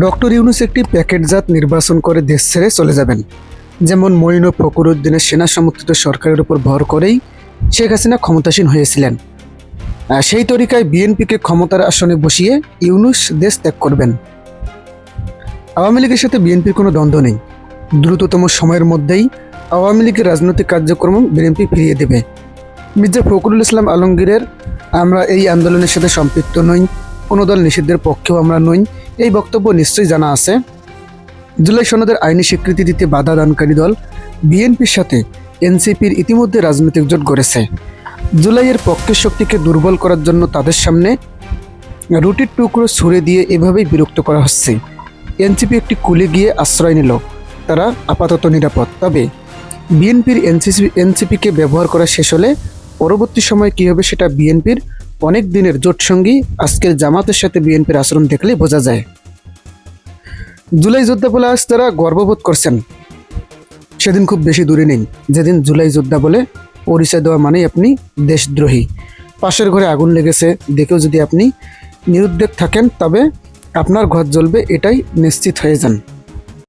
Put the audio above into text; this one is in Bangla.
ডক্টর ইউনূস একটি প্যাকেটজাত নির্বাচন করে দেশ ছেড়ে চলে যাবেন। যেমন মঈন ও ফখরুদ্দিনের সেনা সমর্থিত সরকারের উপর ভর করেই শেখ হাসিনা ক্ষমতাসীন হয়েছিলেন। সেই তরিকায় বিএনপিকে ক্ষমতার আসনে বসিয়ে ইউনূস দেশ ত্যাগ করবেন। আওয়ামী লীগের সাথে বিএনপির কোনো দ্বন্দ্ব নেই। দ্রুততম সময়ের মধ্যেই আওয়ামী লীগের রাজনৈতিক কার্যক্রম বিএনপি ফিরিয়ে দেবে। মির্জা ফখরুল ইসলাম আলমগীরের আমরা এই আন্দোলনের সাথে সম্পৃক্ত নই, কোনো দল নিষিদ্ধের পক্ষেও আমরা নই, এই বক্তব্য নিশ্চয়ই জানা আছে। জুলাই সনদের আইনি স্বীকৃতি দিতে বাধা দানকারী দল বিএনপির সাথে এনসিপির ইতিমধ্যে রাজনৈতিক জোট গড়েছে। জুলাইয়ের পক্ষের শক্তিকে দুর্বল করার জন্য তাদের সামনে রুটির টুকরো ছুঁড়ে দিয়ে এভাবেই বিরক্ত করা হচ্ছে। এনসিপি একটি কুলে গিয়ে আশ্রয় নিল, তারা আপাতত নিরাপদ। তবে বিএনপির এনসিপিকে ব্যবহার করা শেষ হলে পরবর্তী সময় কী হবে সেটা বিএনপির অনেক দিনের জোটসঙ্গী আজকের জামাতের সাথে বিএনপির আচরণ দেখলে বোঝা যায়। জুলাই যোদ্ধা বলে আজ তারা গর্ববোধ করছেন, সেদিন খুব বেশি দূরে নেই যেদিন জুলাই যোদ্ধা বলে পরিচয় দেওয়া মানেই আপনি দেশদ্রোহী। পাশের ঘরে আগুন লেগেছে দেখেও যদি আপনি নিরুদ্বেগ থাকেন তবে আপনার ঘর জ্বলবে, এটাই নিশ্চিত হয়ে যান।